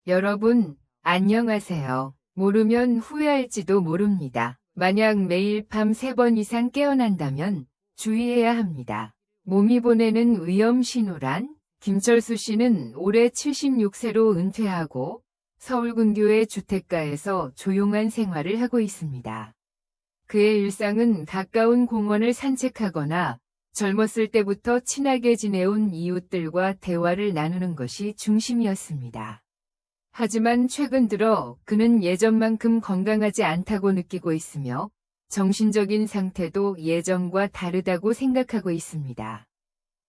여러분, 안녕하세요. 모르면 후회할지도 모릅니다. 만약 매일 밤 3번 이상 깨어난다면 주의해야 합니다. 몸이 보내는 위험 신호란? 김철수 씨는 올해 76세로 은퇴하고 서울 근교의 주택가에서 조용한 생활을 하고 있습니다. 그의 일상은 가까운 공원을 산책하거나 젊었을 때부터 친하게 지내온 이웃들과 대화를 나누는 것이 중심이었습니다. 하지만 최근 들어 그는 예전만큼 건강하지 않다고 느끼고 있으며 정신적인 상태도 예전과 다르다고 생각하고 있습니다.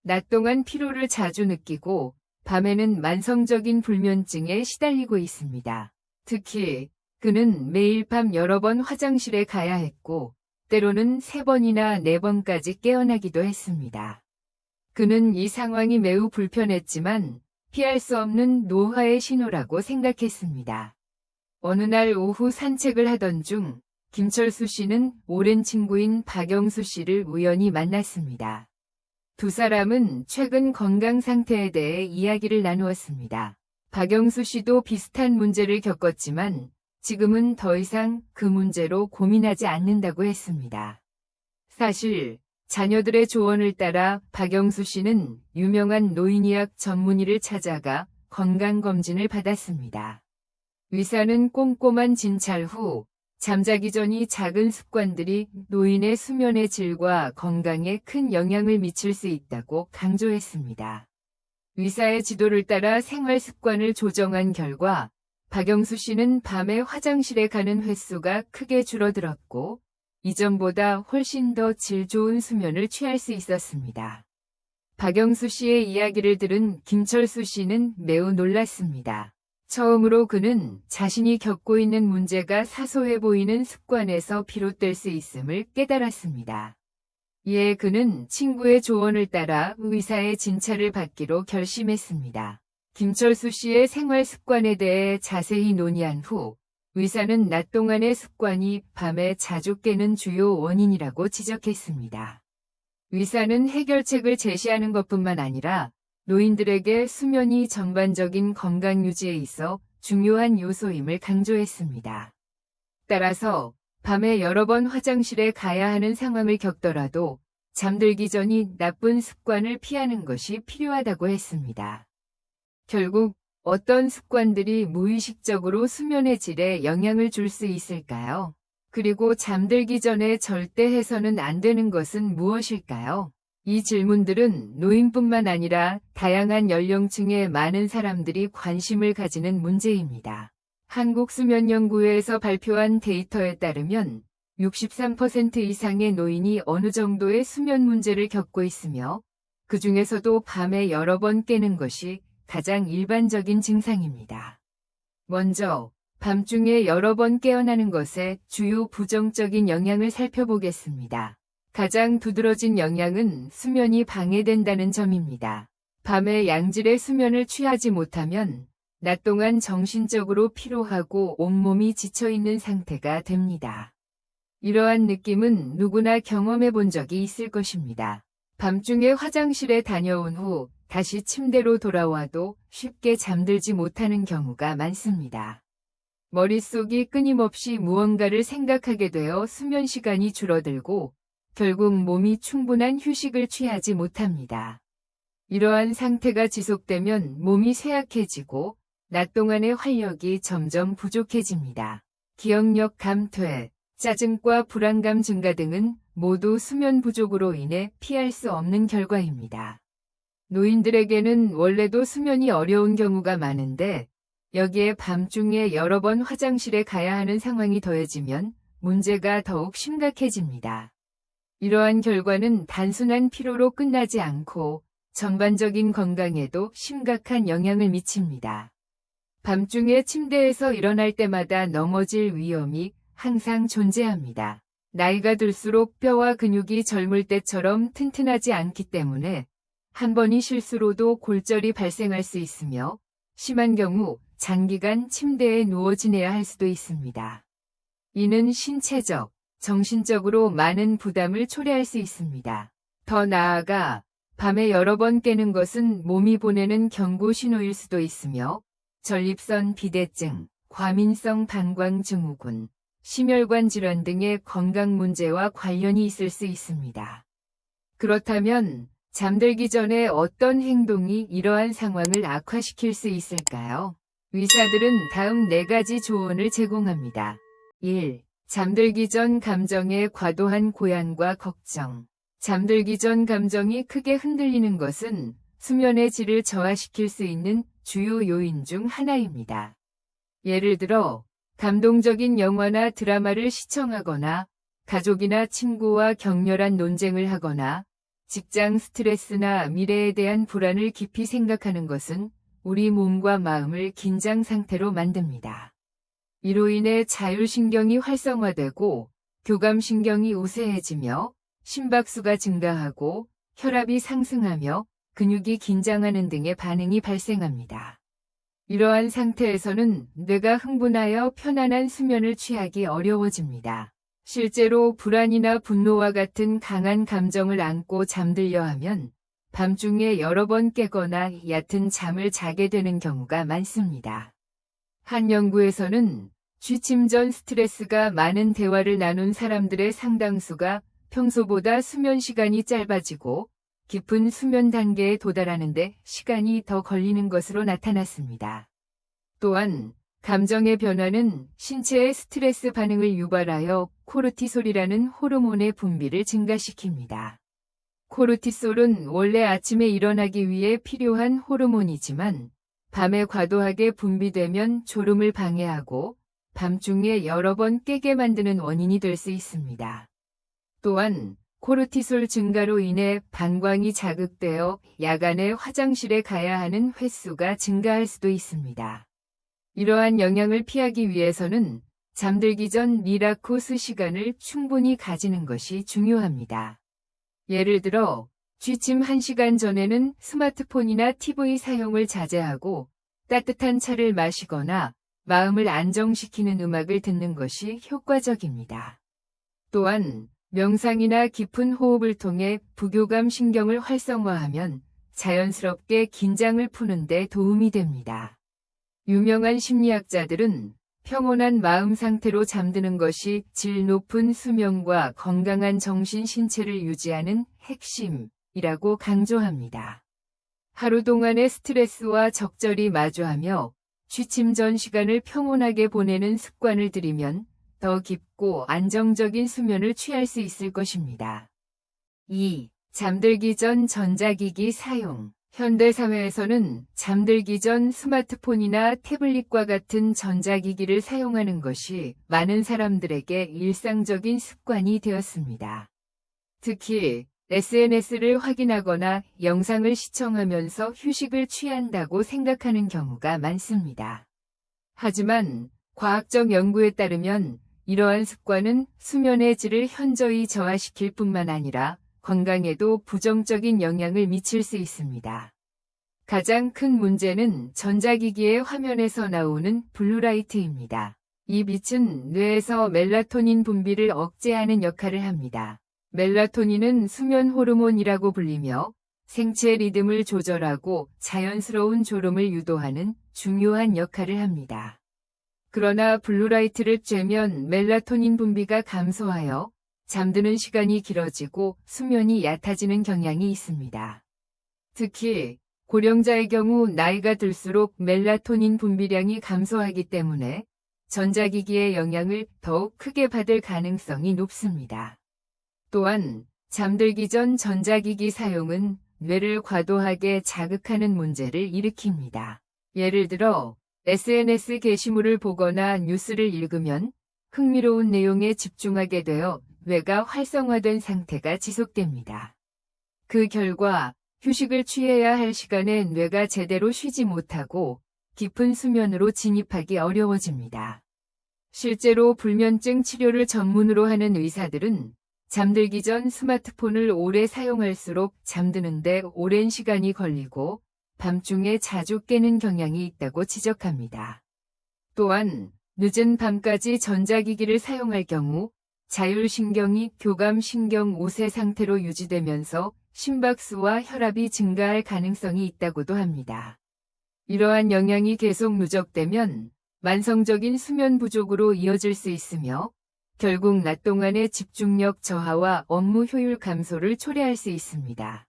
낮 동안 피로를 자주 느끼고 밤에는 만성적인 불면증에 시달리고 있습니다. 특히 그는 매일 밤 여러 번 화장실에 가야 했고 때로는 3번이나 4번까지 깨어나기도 했습니다. 그는 이 상황이 매우 불편했지만 피할 수 없는 노화의 신호라고 생각했습니다. 어느 날 오후 산책을 하던 중 김철수 씨는 오랜 친구인 박영수 씨를 우연히 만났습니다. 두 사람은 최근 건강 상태에 대해 이야기를 나누었습니다. 박영수 씨도 비슷한 문제를 겪었지만 지금은 더 이상 그 문제로 고민하지 않는다고 했습니다. 사실 자녀들의 조언을 따라 박영수 씨는 유명한 노인의학 전문의를 찾아가 건강검진을 받았습니다. 의사는 꼼꼼한 진찰 후 잠자기 전이 작은 습관들이 노인의 수면의 질과 건강에 큰 영향을 미칠 수 있다고 강조했습니다. 의사의 지도를 따라 생활 습관을 조정한 결과 박영수 씨는 밤에 화장실에 가는 횟수가 크게 줄어들었고 이전보다 훨씬 더 질 좋은 수면을 취할 수 있었습니다. 박영수 씨의 이야기를 들은 김철수 씨는 매우 놀랐습니다. 처음으로 그는 자신이 겪고 있는 문제가 사소해 보이는 습관에서 비롯될 수 있음을 깨달았습니다. 이에 그는 친구의 조언을 따라 의사의 진찰을 받기로 결심했습니다. 김철수 씨의 생활 습관에 대해 자세히 논의한 후 의사는 낮 동안의 습관이 밤에 자주 깨는 주요 원인이라고 지적했습니다. 의사는 해결책을 제시하는 것뿐만 아니라 노인들에게 수면이 전반적인 건강 유지에 있어 중요한 요소임을 강조했습니다. 따라서 밤에 여러 번 화장실에 가야 하는 상황을 겪더라도 잠들기 전이 나쁜 습관을 피하는 것이 필요하다고 했습니다. 결국 어떤 습관들이 무의식적으로 수면의 질에 영향을 줄 수 있을까요? 그리고 잠들기 전에 절대 해서는 안 되는 것은 무엇일까요? 이 질문들은 노인뿐만 아니라 다양한 연령층의 많은 사람들이 관심을 가지는 문제입니다. 한국수면연구회에서 발표한 데이터에 따르면 63% 이상의 노인이 어느 정도의 수면 문제를 겪고 있으며 그 중에서도 밤에 여러 번 깨는 것이 가장 일반적인 증상입니다. 먼저 밤중에 여러 번 깨어나는 것의 주요 부정적인 영향을 살펴보겠습니다. 가장 두드러진 영향은 수면이 방해된다는 점입니다. 밤에 양질의 수면을 취하지 못하면 낮 동안 정신적으로 피로하고 온몸이 지쳐있는 상태가 됩니다. 이러한 느낌은 누구나 경험해 본 적이 있을 것입니다. 밤중에 화장실에 다녀온 후 다시 침대로 돌아와도 쉽게 잠들지 못하는 경우가 많습니다. 머릿속이 끊임없이 무언가를 생각하게 되어 수면 시간이 줄어들고 결국 몸이 충분한 휴식을 취하지 못합니다. 이러한 상태가 지속되면 몸이 쇠약해지고 낮 동안의 활력이 점점 부족해집니다. 기억력 감퇴, 짜증과 불안감 증가 등은 모두 수면 부족으로 인해 피할 수 없는 결과입니다. 노인들에게는 원래도 수면이 어려운 경우가 많은데 여기에 밤중에 여러 번 화장실에 가야 하는 상황이 더해지면 문제가 더욱 심각해집니다. 이러한 결과는 단순한 피로로 끝나지 않고 전반적인 건강에도 심각한 영향을 미칩니다. 밤중에 침대에서 일어날 때마다 넘어질 위험이 항상 존재합니다. 나이가 들수록 뼈와 근육이 젊을 때처럼 튼튼하지 않기 때문에 한 번의 실수로도 골절이 발생할 수 있으며 심한 경우 장기간 침대에 누워 지내야 할 수도 있습니다. 이는 신체적, 정신적으로 많은 부담을 초래할 수 있습니다. 더 나아가 밤에 여러 번 깨는 것은 몸이 보내는 경고 신호일 수도 있으며 전립선 비대증, 과민성 방광증후군, 심혈관 질환 등의 건강 문제와 관련이 있을 수 있습니다. 그렇다면 잠들기 전에 어떤 행동이 이러한 상황을 악화시킬 수 있을까요? 의사들은 다음 4가지 조언을 제공합니다. 1. 잠들기 전 감정의 과도한 고안과 걱정. 잠들기 전 감정이 크게 흔들리는 것은 수면의 질을 저하시킬 수 있는 주요 요인 중 하나입니다. 예를 들어 감동적인 영화나 드라마를 시청하거나 가족이나 친구와 격렬한 논쟁을 하거나 직장 스트레스나 미래에 대한 불안을 깊이 생각하는 것은 우리 몸과 마음을 긴장 상태로 만듭니다. 이로 인해 자율신경이 활성화되고 교감신경이 우세해지며 심박수가 증가하고 혈압이 상승하며 근육이 긴장하는 등의 반응이 발생합니다. 이러한 상태에서는 뇌가 흥분하여 편안한 수면을 취하기 어려워집니다. 실제로 불안이나 분노와 같은 강한 감정을 안고 잠들려 하면 밤중에 여러 번 깨거나 얕은 잠을 자게 되는 경우가 많습니다. 한 연구에서는 취침 전 스트레스가 많은 대화를 나눈 사람들의 상당수가 평소보다 수면 시간이 짧아지고 깊은 수면 단계에 도달하는데 시간이 더 걸리는 것으로 나타났습니다. 또한 감정의 변화는 신체의 스트레스 반응을 유발하여 코르티솔이라는 호르몬의 분비를 증가시킵니다. 코르티솔은 원래 아침에 일어나기 위해 필요한 호르몬이지만 밤에 과도하게 분비되면 졸음을 방해하고 밤중에 여러 번 깨게 만드는 원인이 될 수 있습니다. 또한 코르티솔 증가로 인해 방광이 자극되어 야간에 화장실에 가야 하는 횟수가 증가할 수도 있습니다. 이러한 영향을 피하기 위해서는 잠들기 전 리라쿠스 시간을 충분히 가지는 것이 중요합니다. 예를 들어 취침 1시간 전에는 스마트폰이나 TV 사용을 자제하고 따뜻한 차를 마시거나 마음을 안정시키는 음악을 듣는 것이 효과적입니다. 또한 명상이나 깊은 호흡을 통해 부교감 신경을 활성화하면 자연스럽게 긴장을 푸는 데 도움이 됩니다. 유명한 심리학자들은 평온한 마음 상태로 잠드는 것이 질 높은 수면과 건강한 정신 신체를 유지하는 핵심이라고 강조합니다. 하루 동안의 스트레스와 적절히 마주하며 취침 전 시간을 평온하게 보내는 습관을 들이면 더 깊고 안정적인 수면을 취할 수 있을 것입니다. 2. 잠들기 전 전자기기 사용. 현대사회에서는 잠들기 전 스마트폰이나 태블릿과 같은 전자기기를 사용하는 것이 많은 사람들에게 일상적인 습관이 되었습니다. 특히 SNS를 확인하거나 영상을 시청하면서 휴식을 취한다고 생각하는 경우가 많습니다. 하지만 과학적 연구에 따르면 이러한 습관은 수면의 질을 현저히 저하시킬 뿐만 아니라 건강에도 부정적인 영향을 미칠 수 있습니다. 가장 큰 문제는 전자기기의 화면에서 나오는 블루라이트입니다. 이 빛은 뇌에서 멜라토닌 분비를 억제하는 역할을 합니다. 멜라토닌은 수면 호르몬이라고 불리며 생체 리듬을 조절하고 자연스러운 졸음을 유도하는 중요한 역할을 합니다. 그러나 블루라이트를 쬐면 멜라토닌 분비가 감소하여 잠드는 시간이 길어지고 수면이 얕아지는 경향이 있습니다. 특히 고령자의 경우 나이가 들수록 멜라토닌 분비량이 감소하기 때문에 전자기기의 영향을 더욱 크게 받을 가능성이 높습니다. 또한 잠들기 전 전자기기 사용은 뇌를 과도하게 자극하는 문제를 일으킵니다. 예를 들어 SNS 게시물을 보거나 뉴스를 읽으면 흥미로운 내용에 집중하게 되어 뇌가 활성화된 상태가 지속됩니다. 그 결과 휴식을 취해야 할 시간에 뇌가 제대로 쉬지 못하고 깊은 수면으로 진입하기 어려워집니다. 실제로 불면증 치료를 전문으로 하는 의사들은 잠들기 전 스마트폰을 오래 사용할수록 잠드는데 오랜 시간이 걸리고 밤중에 자주 깨는 경향이 있다고 지적합니다. 또한 늦은 밤까지 전자기기를 사용할 경우 자율신경이 교감신경 우세 상태로 유지되면서 심박수와 혈압이 증가할 가능성이 있다고도 합니다. 이러한 영향이 계속 누적되면 만성적인 수면 부족으로 이어질 수 있으며 결국 낮 동안의 집중력 저하와 업무 효율 감소를 초래할 수 있습니다.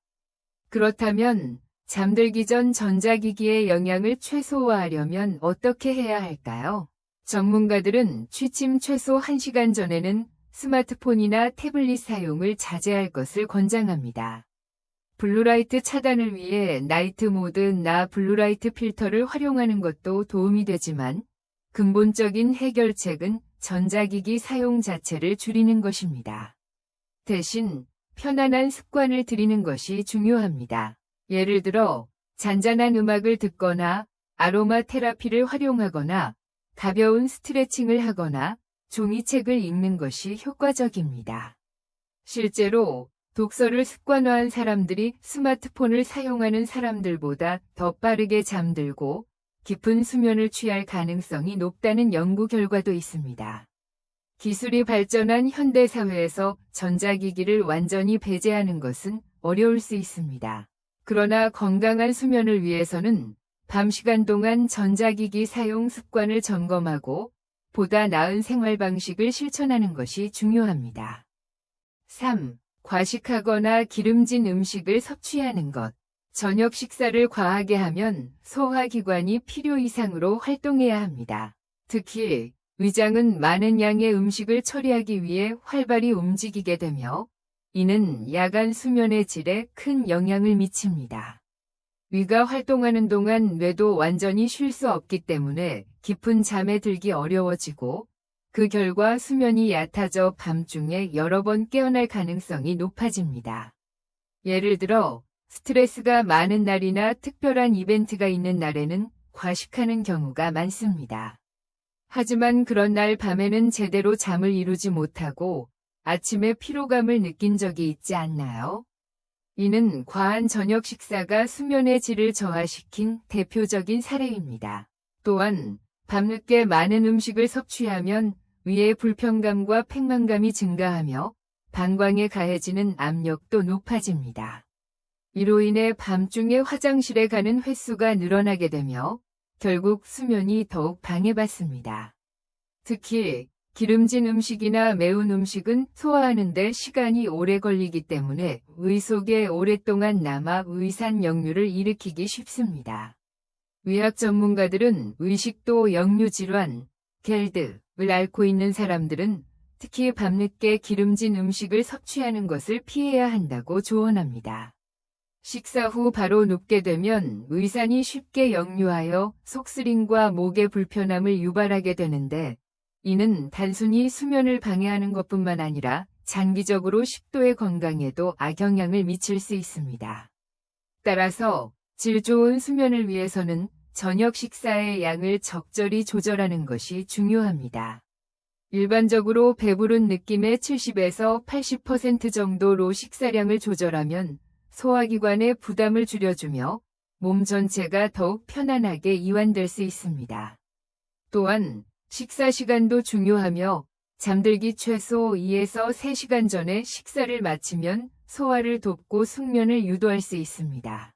그렇다면 잠들기 전 전자기기의 영향을 최소화하려면 어떻게 해야 할까요? 전문가들은 취침 최소 1시간 전에는 스마트폰이나 태블릿 사용을 자제할 것을 권장합니다. 블루라이트 차단을 위해 나이트 모드나 블루라이트 필터를 활용하는 것도 도움이 되지만 근본적인 해결책은 전자기기 사용 자체를 줄이는 것입니다. 대신 편안한 습관을 들이는 것이 중요합니다. 예를 들어 잔잔한 음악을 듣거나 아로마 테라피를 활용하거나 가벼운 스트레칭을 하거나 종이책을 읽는 것이 효과적입니다. 실제로 독서를 습관화한 사람들이 스마트폰을 사용하는 사람들보다 더 빠르게 잠들고 깊은 수면을 취할 가능성이 높다는 연구 결과도 있습니다. 기술이 발전한 현대사회에서 전자기기를 완전히 배제하는 것은 어려울 수 있습니다. 그러나 건강한 수면을 위해서는 밤 시간 동안 전자기기 사용 습관을 점검하고 보다 나은 생활 방식을 실천하는 것이 중요합니다. 3. 과식하거나 기름진 음식을 섭취하는 것. 저녁 식사를 과하게 하면 소화기관이 필요 이상으로 활동해야 합니다. 특히 위장은 많은 양의 음식을 처리하기 위해 활발히 움직이게 되며 이는 야간 수면의 질에 큰 영향을 미칩니다. 위가 활동하는 동안 뇌도 완전히 쉴 수 없기 때문에 깊은 잠에 들기 어려워지고 그 결과 수면이 얕아져 밤중에 여러 번 깨어날 가능성이 높아집니다. 예를 들어 스트레스가 많은 날이나 특별한 이벤트가 있는 날에는 과식하는 경우가 많습니다. 하지만 그런 날 밤에는 제대로 잠을 이루지 못하고 아침에 피로감을 느낀 적이 있지 않나요? 이는 과한 저녁 식사가 수면의 질을 저하시킨 대표적인 사례입니다. 또한 밤늦게 많은 음식을 섭취하면 위의 불편감과 팽만감이 증가하며 방광에 가해지는 압력도 높아집니다. 이로 인해 밤중에 화장실에 가는 횟수가 늘어나게 되며 결국 수면이 더욱 방해받습니다. 특히 기름진 음식이나 매운 음식은 소화하는 데 시간이 오래 걸리기 때문에 의 속에 오랫동안 남아 위산 역류를 일으키기 쉽습니다. 의학 전문가들은 의식도 역류 질환, 겔드를 앓고 있는 사람들은 특히 밤늦게 기름진 음식을 섭취하는 것을 피해야 한다고 조언합니다. 식사 후 바로 눕게 되면 위산이 쉽게 역류하여 속쓰림과 목의 불편함을 유발하게 되는데 이는 단순히 수면을 방해하는 것뿐만 아니라 장기적으로 식도의 건강에도 악영향을 미칠 수 있습니다. 따라서 질 좋은 수면을 위해서는 저녁 식사의 양을 적절히 조절하는 것이 중요합니다. 일반적으로 배부른 느낌의 70에서 80% 정도로 식사량을 조절하면 소화기관의 부담을 줄여주며 몸 전체가 더욱 편안하게 이완될 수 있습니다. 또한 식사 시간도 중요하며 잠들기 최소 2에서 3시간 전에 식사를 마치면 소화를 돕고 숙면을 유도할 수 있습니다.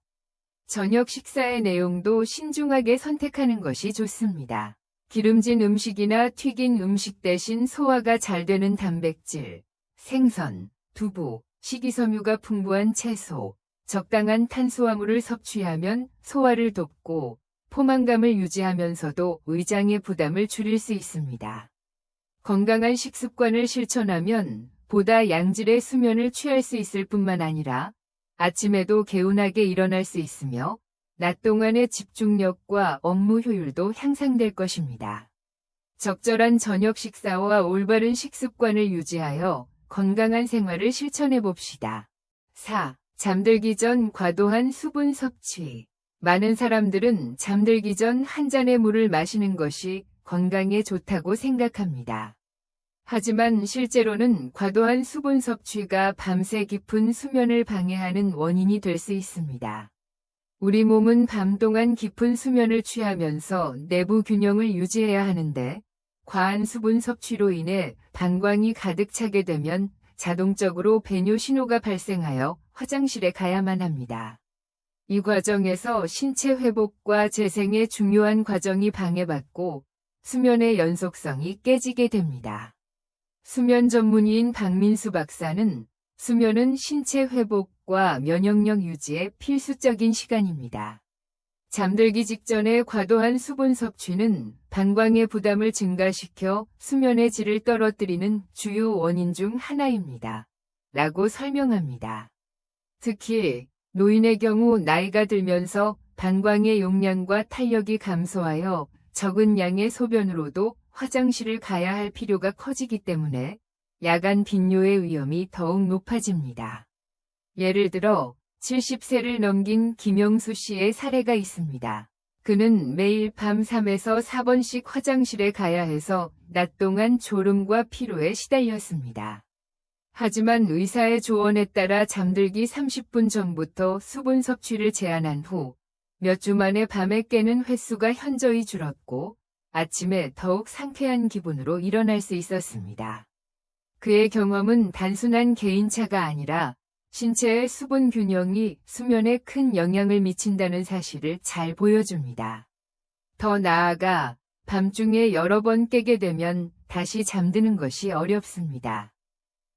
저녁 식사의 내용도 신중하게 선택하는 것이 좋습니다. 기름진 음식이나 튀긴 음식 대신 소화가 잘 되는 단백질, 생선, 두부, 식이섬유가 풍부한 채소, 적당한 탄수화물을 섭취하면 소화를 돕고 포만감을 유지하면서도 위장의 부담을 줄일 수 있습니다. 건강한 식습관을 실천하면 보다 양질의 수면을 취할 수 있을 뿐만 아니라 아침에도 개운하게 일어날 수 있으며 낮 동안의 집중력과 업무 효율도 향상될 것입니다. 적절한 저녁 식사와 올바른 식습관을 유지하여 건강한 생활을 실천해 봅시다. 4. 잠들기 전 과도한 수분 섭취. 많은 사람들은 잠들기 전 한 잔의 물을 마시는 것이 건강에 좋다고 생각합니다. 하지만 실제로는 과도한 수분 섭취가 밤새 깊은 수면을 방해하는 원인이 될 수 있습니다. 우리 몸은 밤 동안 깊은 수면을 취하면서 내부 균형을 유지해야 하는데 과한 수분 섭취로 인해 방광이 가득 차게 되면 자동적으로 배뇨 신호가 발생하여 화장실에 가야만 합니다. 이 과정에서 신체 회복과 재생의 중요한 과정이 방해받고 수면의 연속성이 깨지게 됩니다. 수면 전문의인 박민수 박사는 수면은 신체 회복과 면역력 유지에 필수적인 시간입니다. 잠들기 직전에 과도한 수분 섭취는 방광의 부담을 증가시켜 수면의 질을 떨어뜨리는 주요 원인 중 하나입니다. 라고 설명합니다. 특히 노인의 경우 나이가 들면서 방광의 용량과 탄력이 감소하여 적은 양의 소변으로도 화장실을 가야 할 필요가 커지기 때문에 야간 빈뇨의 위험이 더욱 높아집니다. 예를 들어 70세를 넘긴 김영수 씨의 사례가 있습니다. 그는 매일 밤 3에서 4번씩 화장실에 가야 해서 낮 동안 졸음과 피로에 시달렸습니다. 하지만 의사의 조언에 따라 잠들기 30분 전부터 수분 섭취를 제한한 후 몇 주 만에 밤에 깨는 횟수가 현저히 줄었고 아침에 더욱 상쾌한 기분으로 일어날 수 있었습니다. 그의 경험은 단순한 개인차가 아니라 신체의 수분 균형이 수면에 큰 영향을 미친다는 사실을 잘 보여줍니다. 더 나아가 밤중에 여러 번 깨게 되면 다시 잠드는 것이 어렵습니다.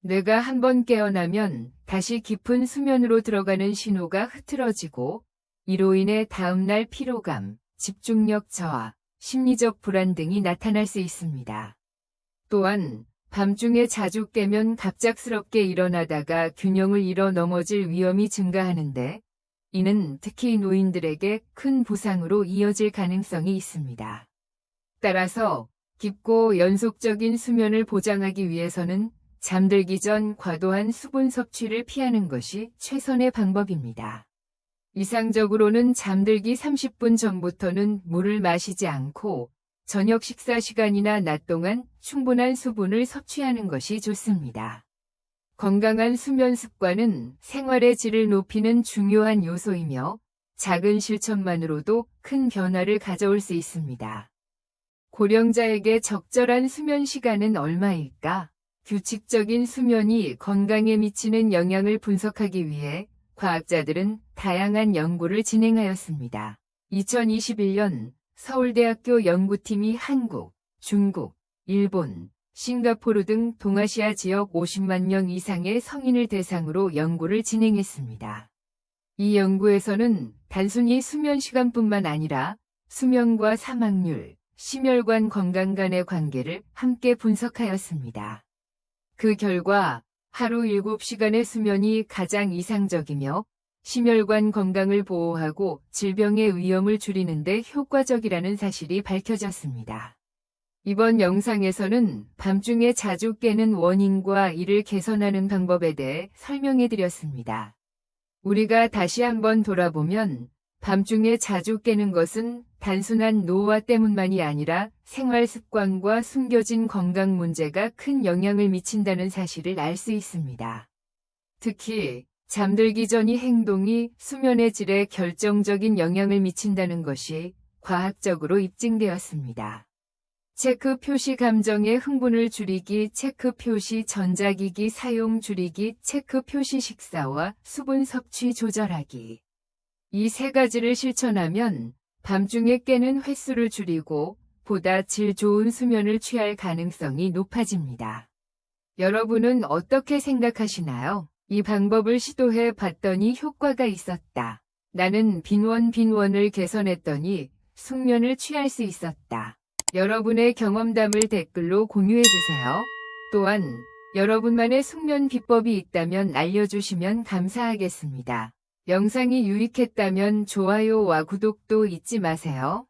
뇌가 한번 깨어나면 다시 깊은 수면으로 들어가는 신호가 흐트러지고 이로 인해 다음날 피로감, 집중력 저하, 심리적 불안 등이 나타날 수 있습니다. 또한 밤중에 자주 깨면 갑작스럽게 일어나다가 균형을 잃어 넘어질 위험이 증가하는데 이는 특히 노인들에게 큰 부상으로 이어질 가능성이 있습니다. 따라서 깊고 연속적인 수면을 보장하기 위해서는 잠들기 전 과도한 수분 섭취를 피하는 것이 최선의 방법입니다. 이상적으로는 잠들기 30분 전부터는 물을 마시지 않고 저녁 식사 시간이나 낮 동안 충분한 수분을 섭취하는 것이 좋습니다. 건강한 수면 습관은 생활의 질을 높이는 중요한 요소이며 작은 실천만으로도 큰 변화를 가져올 수 있습니다. 고령자에게 적절한 수면 시간은 얼마일까? 규칙적인 수면이 건강에 미치는 영향을 분석하기 위해 과학자들은 다양한 연구를 진행하였습니다. 2021년 서울대학교 연구팀이 한국, 중국, 일본, 싱가포르 등 동아시아 지역 50만 명 이상의 성인을 대상으로 연구를 진행했습니다. 이 연구에서는 단순히 수면 시간뿐만 아니라 수면과 사망률, 심혈관 건강 간의 관계를 함께 분석하였습니다. 그 결과 하루 7시간의 수면이 가장 이상적이며 심혈관 건강을 보호하고 질병의 위험을 줄이는 데 효과적이라는 사실이 밝혀졌습니다. 이번 영상에서는 밤중에 자주 깨는 원인과 이를 개선하는 방법에 대해 설명해 드렸습니다. 우리가 다시 한번 돌아보면 밤중에 자주 깨는 것은 단순한 노화 때문만이 아니라 생활 습관과 숨겨진 건강 문제가 큰 영향을 미친다는 사실을 알 수 있습니다. 특히 잠들기 전의 행동이 수면의 질에 결정적인 영향을 미친다는 것이 과학적으로 입증되었습니다. 체크 표시 감정의 흥분을 줄이기, 체크 표시 전자기기 사용 줄이기, 체크 표시 식사와 수분 섭취 조절하기. 이 세 가지를 실천하면 밤중에 깨는 횟수를 줄이고 보다 질 좋은 수면을 취할 가능성이 높아집니다. 여러분은 어떻게 생각하시나요? 이 방법을 시도해 봤더니 효과가 있었다. 나는 빈원을 개선했더니 숙면을 취할 수 있었다. 여러분의 경험담을 댓글로 공유해주세요. 또한 여러분만의 숙면 비법이 있다면 알려주시면 감사하겠습니다. 영상이 유익했다면 좋아요와 구독도 잊지 마세요.